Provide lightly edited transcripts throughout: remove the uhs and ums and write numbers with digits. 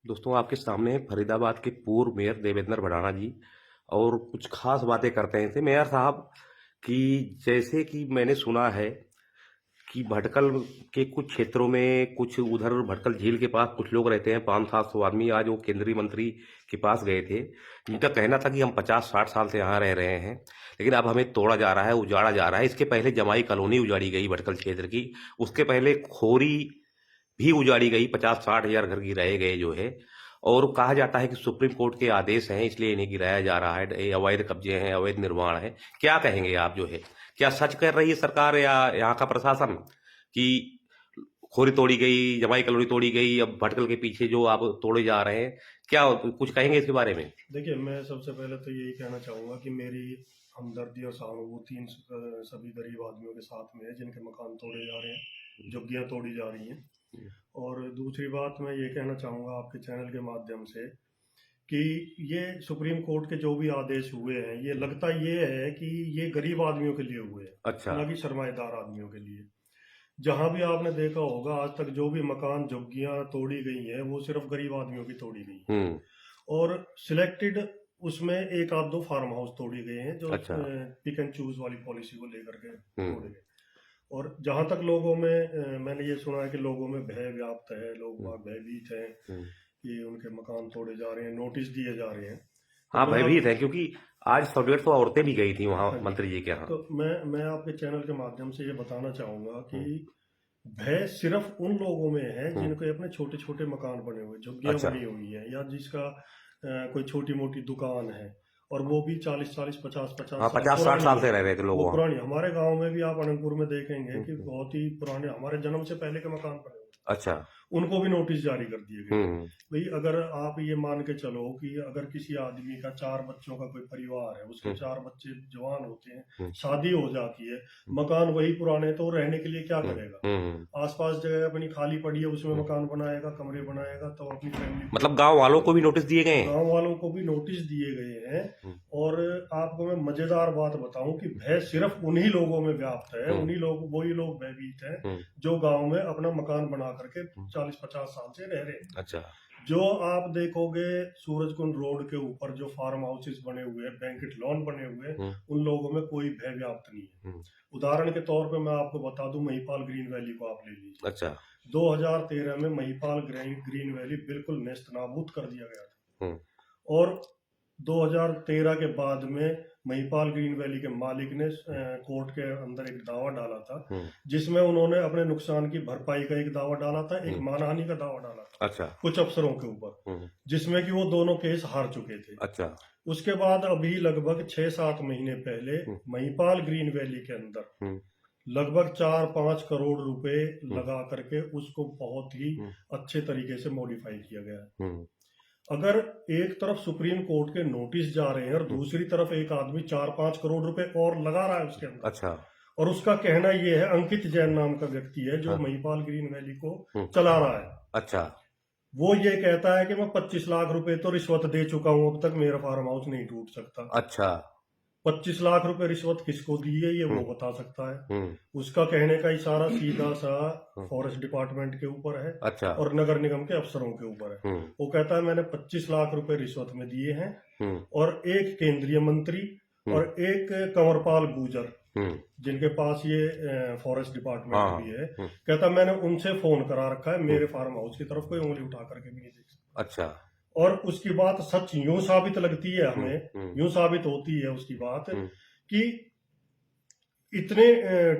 दोस्तों आपके सामने फरीदाबाद के पूर्व मेयर देवेंद्र भड़ाना जी और कुछ खास बातें करते हैं थे मेयर साहब कि जैसे कि मैंने सुना है कि भटकल के कुछ क्षेत्रों में कुछ उधर भटकल झील के पास कुछ लोग रहते हैं 500-700 आदमी आज वो केंद्रीय मंत्री के पास गए थे जिनका कहना था कि हम 50-60 साल से यहाँ रह रहे हैं लेकिन अब हमें तोड़ा जा रहा है उजाड़ा जा रहा है। इसके पहले जमाई कॉलोनी उजाड़ी गई भटकल क्षेत्र की, उसके पहले खोरी भी उजाड़ी गई, 50-60 हजार घर गिराए गए जो है। और कहा जाता है कि सुप्रीम कोर्ट के आदेश हैं इसलिए इन्हें गिराया जा रहा है, ये अवैध कब्जे हैं, अवैध निर्माण है। क्या कहेंगे आप जो है, क्या सच कर रही है सरकार या यहाँ का प्रशासन कि खोरी तोड़ी गई, जमाई कॉलोनी तोड़ी गई, अब भटकल के पीछे जो आप तोड़े जा रहे हैं, क्या कुछ कहेंगे इसके बारे में? देखिए, मैं सबसे पहले तो यही कहना चाहूँगा कि मेरी हमदर्दी और सहानुभूति इन सभी गरीब आदमियों के साथ में है जिनके मकान तोड़े जा रहे हैं, झुग्गियाँ तोड़ी जा रही हैं। और दूसरी बात मैं ये कहना चाहूँगा आपके चैनल के माध्यम से कि ये सुप्रीम कोर्ट के जो भी आदेश हुए हैं, ये लगता ये है कि ये गरीब आदमियों के लिए हुए हैं, अच्छा। ना कि सरमाएदार आदमियों के लिए। जहाँ भी आपने देखा होगा आज तक जो भी मकान झुग्गियाँ तोड़ी गई हैं वो सिर्फ गरीब आदमियों की तोड़ी गई हैं। और सिलेक्टेड उसमें एक आध दो फार्म हाउस तोड़ी गए हैं जो अच्छा। पिक एंड चूज वाली पॉलिसी को लेकर के तोड़े गए। और जहां तक लोगों में मैंने ये सुना है कि लोगों में भय व्याप्त है, लोग भयभीत हैं कि उनके मकान तोड़े जा रहे हैं, नोटिस दिए जा रहे हैं। हाँ, भयभीत है क्योंकि आज 100-150 औरतें भी गई थी वहां मंत्री जी के यहाँ। तो मैं आपके चैनल के माध्यम से ये बताना चाहूंगा कि भय सिर्फ उन लोगों में है जिनके अपने छोटे छोटे मकान बने हुए, झुग्गियां बनी हुई है, या जिसका कोई छोटी मोटी दुकान है, और वो भी 40-40, 50-50 हाँ, 50-60 साल से रह रहे थे लोग वहाँ। पुरानी। हमारे गांव में भी आप अनंतपुर में देखेंगे कि बहुत ही पुराने, हमारे जन्म से पहले के मकान बने हुए। अच्छा। उनको भी नोटिस जारी कर दिए गए। भाई अगर आप ये मान के चलो कि अगर किसी आदमी का 4 बच्चों का कोई परिवार है, उसके 4 बच्चे जवान होते हैं, शादी हो जाती है, मकान वही पुराने, तो रहने के लिए क्या करेगा? आसपास जगह अपनी खाली पड़ी है, उसमें मकान बनाएगा, कमरे बनाएगा, तो अपनी फैमिली, मतलब गांव वालों को भी नोटिस दिए गए हैं? गांव वालों को भी नोटिस दिए गए हैं। और आपको मैं मजेदार बात बताऊं कि भय सिर्फ उन्हीं लोगों में व्याप्त है, उन्हीं लोग, वही लोग भयभीत हैं जो गांव में अपना मकान बना करके 40-50 साल से रह रहे हैं। अच्छा। जो आप देखोगे सूरजकुंड रोड के ऊपर जो फार्म हाउसेस बने हुए हैं, बैंकेट लॉन बने हुए हैं, उन लोगों में कोई भय व्याप्त नहीं है। उदाहरण के तौर पे मैं आपको बता दूं, महिपाल ग्रीन वैली को आप ले लीजिए। अच्छा। 2013 में महिपाल ग्रीन वैली बिल्कुल नेस्तनाबूद कर दिया गया था। और 2013 के बाद में महिपाल ग्रीन वैली के मालिक ने कोर्ट के अंदर एक दावा डाला था जिसमें उन्होंने अपने नुकसान की भरपाई का एक दावा डाला था, एक मानहानि का दावा डाला था। अच्छा। कुछ अफसरों के ऊपर, जिसमें कि वो दोनों केस हार चुके थे। अच्छा। उसके बाद अभी लगभग 6-7 महीने पहले महिपाल ग्रीन वैली के अंदर लगभग 4-5 करोड़ रुपए लगा करके उसको बहुत ही अच्छे तरीके से मॉडिफाई किया गया है। अगर एक तरफ सुप्रीम कोर्ट के नोटिस जा रहे हैं और दूसरी तरफ एक आदमी 4-5 करोड़ रुपए और लगा रहा है उसके अंदर। अच्छा। और उसका कहना ये है, अंकित जैन नाम का व्यक्ति है जो महिपाल ग्रीन वैली को चला रहा है। अच्छा। वो ये कहता है कि मैं 25 लाख रुपए तो रिश्वत दे चुका हूं, अब तक मेरा फार्म हाउस नहीं टूट सकता। अच्छा। 25 लाख रुपए रिश्वत किसको दी है ये वो बता सकता है। उसका कहने का इशारा सीधा सा फॉरेस्ट डिपार्टमेंट के ऊपर है। अच्छा। और नगर निगम के अफसरों के ऊपर है। वो कहता है मैंने 25 लाख रुपए रिश्वत में दिए हैं, और एक केंद्रीय मंत्री और एक कंवरपाल गुर्जर जिनके पास ये फॉरेस्ट डिपार्टमेंट भी है, कहता मैंने उनसे फोन करा रखा है, मेरे फार्म हाउस की तरफ कोई उंगली उठा करके भी नहीं देख सकता। अच्छा। और उसकी बात सच यूं साबित लगती है हमें, यूं साबित होती है उसकी बात कि इतने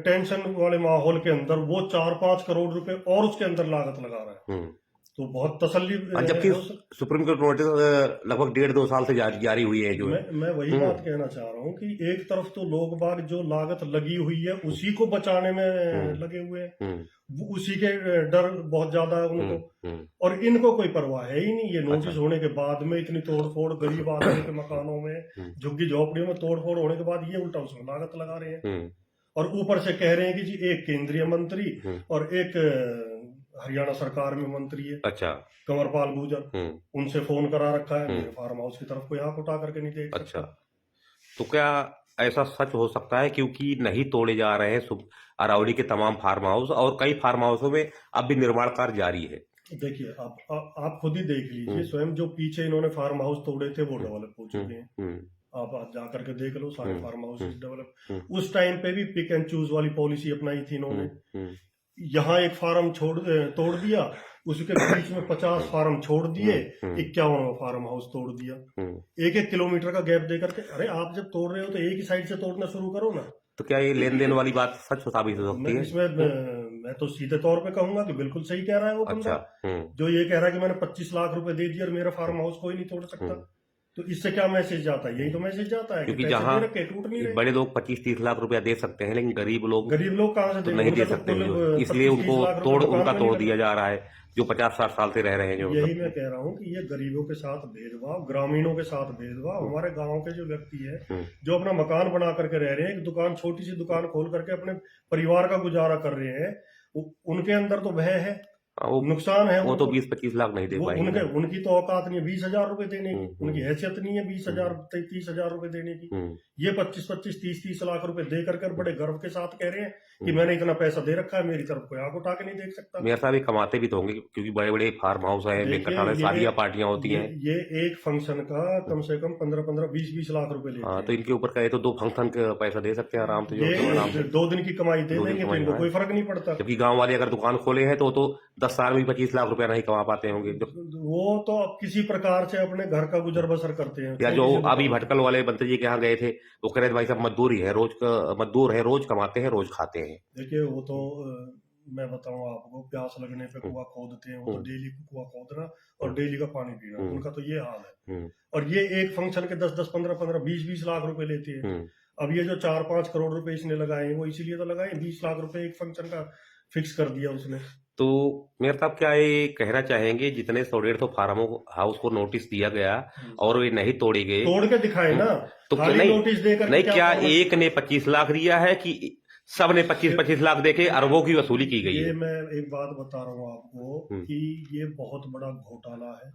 टेंशन वाले माहौल के अंदर वो 4-5 करोड़ रुपए और उसके अंदर लागत लगा रहा है। तो बहुत तसल्ली। जबकि सुप्रीम कोर्ट नोटिस लगभग 1.5-2 साल से जारी हुई है जो मैं वही बात कहना चाह रहा हूँ कि एक तरफ तो लोग बाग जो लागत लगी हुई है उसी को बचाने में लगे हुए हैं, उसी के डर बहुत ज्यादा है उनको, और इनको कोई परवाह है ही नहीं। ये नोटिस होने के बाद में इतनी तोड़फोड़, गरीब आदमी के मकानों में, झुग्गी झोपड़ियों में तोड़फोड़ होने के बाद ये उल्टा उसमें लागत लगा रहे हैं, और ऊपर से कह रहे हैं कि जी एक केंद्रीय मंत्री और एक हरियाणा सरकार में मंत्री है। अच्छा। कंवरपाल गुर्जर, उनसे फोन करा रखा है, मेरे फार्म हाउस की तरफ कोई आंख उठा करके नहीं देख सकता। अच्छा। तो क्या ऐसा सच हो सकता है क्योंकि नहीं तोड़े जा रहे हैं अरावली के तमाम फार्म हाउस और कई फार्म हाउसों में अब भी निर्माण कार्य जारी है? देखिए आप खुद ही देख लीजिए, स्वयं जो पीछे इन्होंने फार्म हाउस तोड़े थे वो डेवलप हो चुके हैं। आप आज जा करके देख लो, सारे फार्म हाउसेस डेवलप। उस टाइम पे भी पिक एंड चूज वाली पॉलिसी अपनाई थी इन्होंने। यहाँ एक फार्म तोड़ दिया, उसके बीच में 50 फार्म छोड़ दिए, 51वां फार्म हाउस तोड़ दिया। 1-1 किलोमीटर का गैप दे करके। अरे आप जब तोड़ रहे हो तो एक ही साइड से तोड़ना शुरू करो ना। तो क्या ये लेन देन वाली बात सच साबित हो सकती है? इसमें मैं तो सीधे तौर पे कहूंगा कि बिल्कुल सही कह रहा है वो बंदा। जो ये कह रहा है कि मैंने 25 लाख रुपए दे दिए और मेरा फार्म हाउस कोई नहीं तोड़ सकता, तो इससे क्या मैसेज जाता है? यही तो मैसेज जाता है क्योंकि जहाँ बड़े लोग 25-30 लाख रुपया दे सकते हैं, लेकिन गरीब लोग कहाँ से तो नहीं दे सकते, इसलिए उनको उनका तोड़ दिया जा रहा है, जो 50-60 साल से रह रहे हैं। जो यही मैं कह रहा हूँ कि ये गरीबों के साथ भेदभाव, ग्रामीणों के साथ भेदभाव। हमारे गांव के जो व्यक्ति है जो अपना मकान बना करके रह रहे हैं, एक दुकान, छोटी सी दुकान खोल करके अपने परिवार का गुजारा कर रहे हैं, उनके अंदर तो भय है, नुकसान है। वो तो 20-25 लाख नहीं दे पाएंगे। उनकी तो औकात नहीं है 20,000 रुपए देने की, उनकी हैसियत नहीं है 20,000 30,000 रुपए देने की। ये 25-25 30-30 लाख रुपए दे करके बड़े गर्व के साथ कह रहे हैं कि मैंने इतना पैसा दे रखा है, मेरी तरफ कोई आंख उठा के नहीं देख सकता। मेरे साहब कमाते भी तो होंगे, क्योंकि बड़े बड़े फार्म हाउस है, शादियां पार्टियां होती हैं। ये एक फंक्शन का कम से कम 15-15 20-20 लाख रुपए लेते हैं। तो इनके ऊपर कहे तो 2 फंक्शन का पैसा दे सकते हैं आराम से। 2 दिन की कमाई दे देंगे तो इनको कोई फर्क नहीं पड़ता। जबकि गांव वाले अगर दुकान खोले हैं तो 10 साल में 25 लाख रुपया नहीं कमा पाते होंगे। वो तो अब किसी प्रकार से अपने घर का गुजर बसर करते हैं। या जो अभी भटकल वाले बंते जी के यहाँ गए थे, वो कह रहे थे भाई साहब मजदूर है, रोज कमाते हैं, रोज खाते हैं। देखिए वो तो मैं बताऊं आपको, प्यास लगने पे कुआं खोदते हैं, वो तो डेली कुआं खोदना और डेली का पानी पीना, उनका तो ये हाल है। और ये एक फंक्शन के 10-10 15-15 20-20 लाख रुपए लेते हैं। अब ये जो 4-5 करोड़ रुपए इसने लगाए, वो इसीलिए तो लगाए, 20 लाख रुपए एक फंक्शन का फिक्स कर दिया उसने। तो मेरे साहब क्या ये कहना चाहेंगे, जितने 100-150 फार्म हाउस को नोटिस दिया गया और वे नहीं तोड़े गए, तोड़ के दिखाए ना, तो नोटिस देकर नहीं, क्या एक ने 25 लाख दिया है कि सब ने 25-25 लाख देके अरबों की वसूली की गई है? ये मैं एक बात बता रहा हूँ आपको कि ये बहुत बड़ा घोटाला है,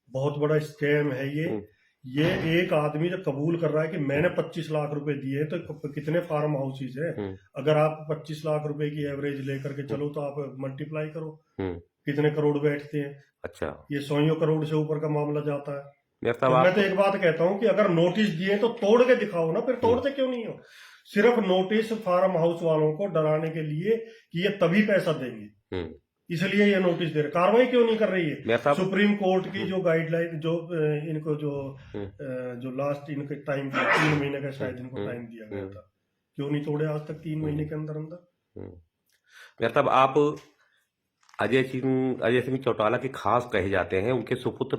बहुत बड़ा स्कैम है ये एक आदमी जब कबूल कर रहा है कि मैंने 25 लाख रुपए दिए, तो कितने फार्म हाउसेज है? अगर आप 25 लाख रुपए की एवरेज लेकर के चलो तो आप मल्टीप्लाई करो, कितने करोड़ बैठते हैं। अच्छा, ये 100 करोड़ से ऊपर का मामला जाता है। तो मैं तो एक बात कहता हूँ कि अगर नोटिस दिए तो तोड़ के दिखाओ ना, फिर तोड़ते क्यों नहीं हो? सिर्फ नोटिस फार्म हाउस वालों को डराने के लिए कि ये तभी पैसा देंगे, इसलिए ये नोटिस दे रहे। कार्रवाई क्यों नहीं कर रही है? सुप्रीम कोर्ट की जो गाइडलाइन, जो इनको जो लास्ट इनके टाइम 3 महीने का शायद इनको टाइम दिया गया था, क्यों नहीं तोड़े आज तक 3 महीने के अंदर अंदर? मतलब आप अजय सिंह चौटाला के खास कहे जाते हैं, उनके सुपुत्र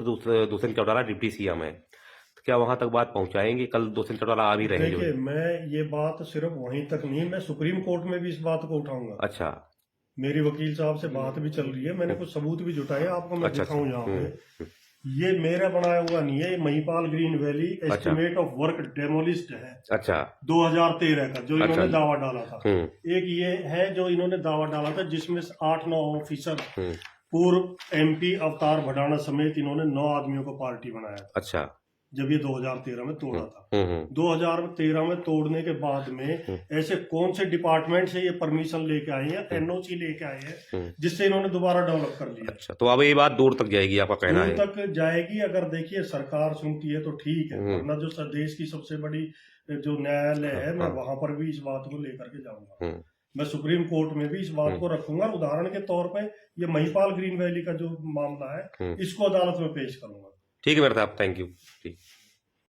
दुष्यंत चौटाला डिप्टी सीएम है, तो क्या वहां तक बात पहुंचाएंगे? कल दुष्यंत चौटाला आ भी रहे हैं। देखिए मैं ये बात सिर्फ वहीं तक नहीं, मैं सुप्रीम कोर्ट में भी इस बात को उठाऊंगा। अच्छा, मेरी वकील साहब से बात भी चल रही है, मैंने कुछ सबूत भी जुटाए, आपको मैं दिखाऊं यहाँ पे। ये मेरा बनाया हुआ नहीं है, ये Mahipal green valley estimate of work demolished है। अच्छा, 2013 का जो इन्होंने दावा डाला था। एक ये है जो इन्होंने दावा डाला था, जिसमें 8-9 ऑफिसर, पूर्व MP अवतार भडाना समेत इन्होंने 9 आदमियों को पार्टी बनाया। अच्छा, जब ये 2013 में तोड़ा था। 2013 में तोड़ने के बाद में ऐसे कौन से डिपार्टमेंट से ये परमिशन लेके आए हैं, NOC लेके आए हैं, जिससे इन्होंने दोबारा डेवलप कर लिया। अच्छा, तो अब ये बात दूर तक जाएगी, आपका कहना है? दूर तक जाएगी अगर देखिए सरकार सुनती है तो ठीक है, वरना जो देश की सबसे बड़ी जो न्यायालय है, मैं वहां पर भी इस बात को लेकर के जाऊंगा। मैं सुप्रीम कोर्ट में भी इस बात को रखूंगा। उदाहरण के तौर पर ये महिपाल ग्रीन वैली का जो मामला है, इसको अदालत में पेश करूंगा। ठीक है मेरे साहब, थैंक यू। ठीक।